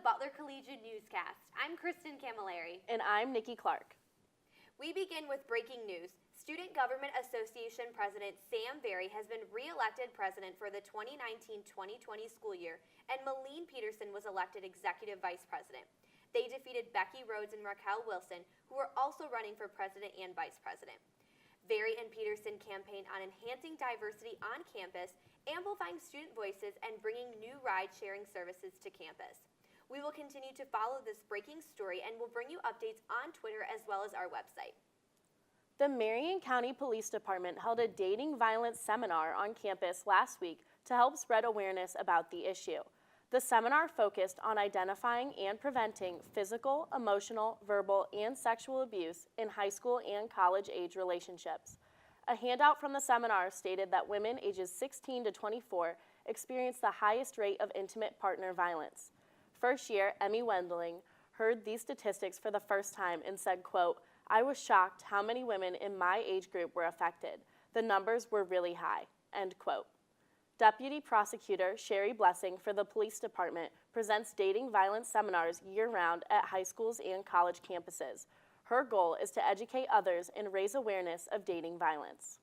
Butler Collegian newscast. I'm Kristin And I'm Nicki Clark. We begin with breaking news. Student Government Association President Sam Berry has been re-elected president for the 2019-2020 school year, and Malene Peterson was elected executive vice president. They defeated Becky Rhodes and Raquel Wilson, who were also running for president and vice president. Berry and Peterson campaigned on enhancing diversity on campus, amplifying student voices, and bringing new ride-sharing services to campus. We will continue to follow this breaking story and will bring you updates on Twitter as well as our website. The Marion County Police Department held a dating violence seminar on campus last week to help spread awareness about the issue. The seminar focused on identifying and preventing physical, emotional, verbal, and sexual abuse in high school and college-age relationships. A handout from the seminar stated that women ages 16 to 24 experience the highest rate of intimate partner violence. First year, Emmy Wendling heard these statistics for the first time and said, quote, "I was shocked how many women in my age group were affected. The numbers were really high," end quote. Deputy Prosecutor Sherry Blessing for the Police Department presents dating violence seminars year-round at high schools and college campuses. Her goal is to educate others and raise awareness of dating violence.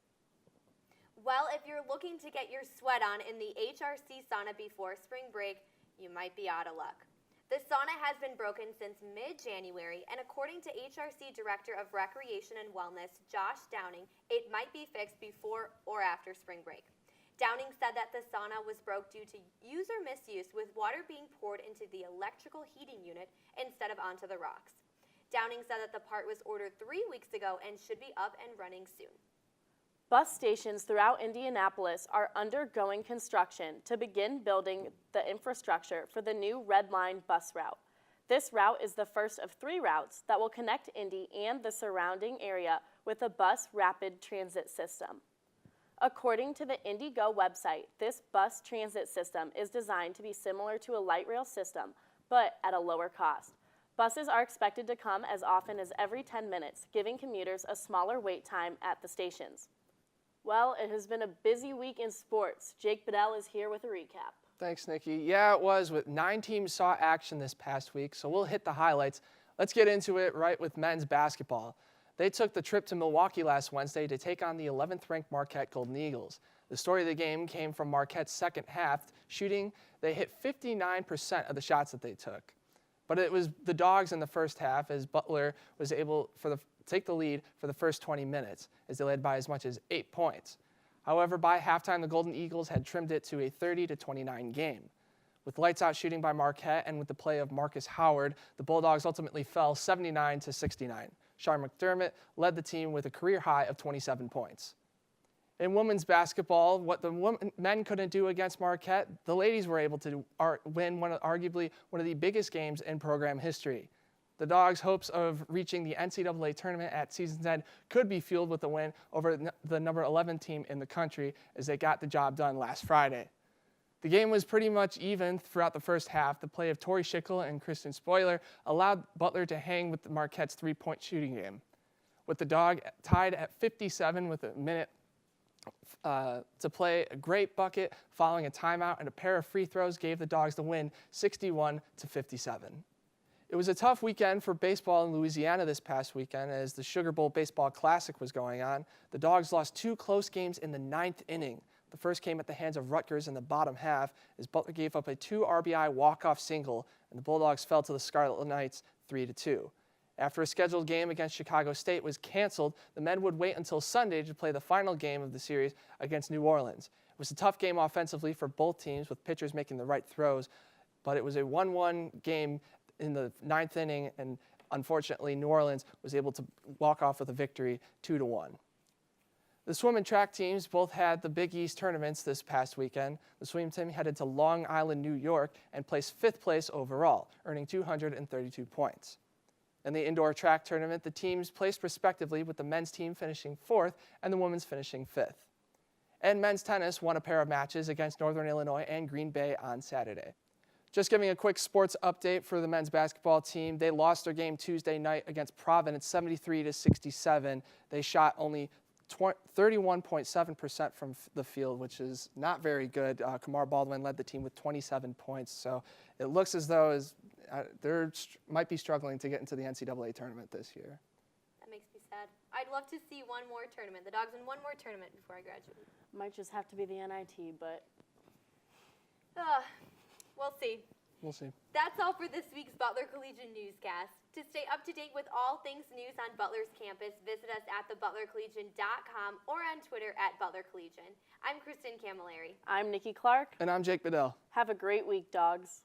Well, if you're looking to get your sweat on in the HRC Sauna before spring break, you might be out of luck. The sauna has been broken since mid-January, and according to HRC Director of Recreation and Wellness, Josh Downing, it might be fixed before or after spring break. Downing said that the sauna was broke due to user misuse, with water being poured into the electrical heating unit instead of onto the rocks. Downing said that the part was ordered 3 weeks ago and should be up and running soon. Bus stations throughout Indianapolis are undergoing construction to begin building the infrastructure for the new Red Line bus route. This route is the first of 3 routes that will connect Indy and the surrounding area with a bus rapid transit system. According to the IndyGo website, this bus transit system is designed to be similar to a light rail system, but at a lower cost. Buses are expected to come as often as every 10 minutes, giving commuters a smaller wait time at the stations. Well, it has been a busy week in sports. Jake Bedell is here with a recap. Thanks, Nikki. Yeah, it was. 9 teams saw action this past week, so we'll hit the highlights. Let's get into it right with men's basketball. They took the trip to Milwaukee last Wednesday to take on the 11th-ranked Marquette Golden Eagles. The story of the game came from Marquette's second half shooting. They hit 59% of the shots that they took. But it was the Dogs in the first half, as Butler was able to take the lead for the first 20 minutes, as they led by as much as 8 points. However, by halftime, the Golden Eagles had trimmed it to a 30-29 game. With lights-out shooting by Marquette and with the play of Marcus Howard, the Bulldogs ultimately fell 79-69. Sean McDermott led the team with a career high of 27 points. In women's basketball, what the men couldn't do against Marquette, the ladies were able to win arguably one of the biggest games in program history. The Dogs' hopes of reaching the NCAA tournament at season's end could be fueled with a win over the number 11 team in the country, as they got the job done last Friday. The game was pretty much even throughout the first half. The play of Tori Schickel and Kristen Spoiler allowed Butler to hang with Marquette's 3-point shooting game. With the Dog tied at 57 with a minute to play, a great bucket following a timeout and a pair of free throws gave the Dogs the win 61-57. It was a tough weekend for baseball in Louisiana this past weekend as the Sugar Bowl Baseball Classic was going on. The Dogs lost 2 close games in the 9th inning. The first came at the hands of Rutgers in the bottom half as Butler gave up a 2 RBI walk-off single, and the Bulldogs fell to the Scarlet Knights 3-2. After a scheduled game against Chicago State was canceled, the men would wait until Sunday to play the final game of the series against New Orleans. It was a tough game offensively for both teams, with pitchers making the right throws, but it was a 1-1 game in the 9th inning, and unfortunately, New Orleans was able to walk off with a victory 2-1. The swim and track teams both had the Big East tournaments this past weekend. The swim team headed to Long Island, New York, and placed 5th place overall, earning 232 points. In the indoor track tournament, the teams placed respectively, with the men's team finishing 4th and the women's finishing 5th. And men's tennis won a pair of matches against Northern Illinois and Green Bay on Saturday. Just giving a quick sports update for the men's basketball team. They lost their game Tuesday night against Providence 73-67. They shot only 31.7% from the field, which is not very good. Kamar Baldwin led the team with 27 points. So it looks as though might be struggling to get into the NCAA tournament this year. That makes me sad. I'd love to see one more tournament. The Dogs win one more tournament before I graduate. Might just have to be the NIT, but We'll see. We'll see. That's all for this week's Butler Collegian newscast. To stay up to date with all things news on Butler's campus, visit us at thebutlercollegian.com or on Twitter at Butler Collegian. I'm Kristin Camilleri. I'm Nicki Clark. And I'm Jake Bedell. Have a great week, dogs.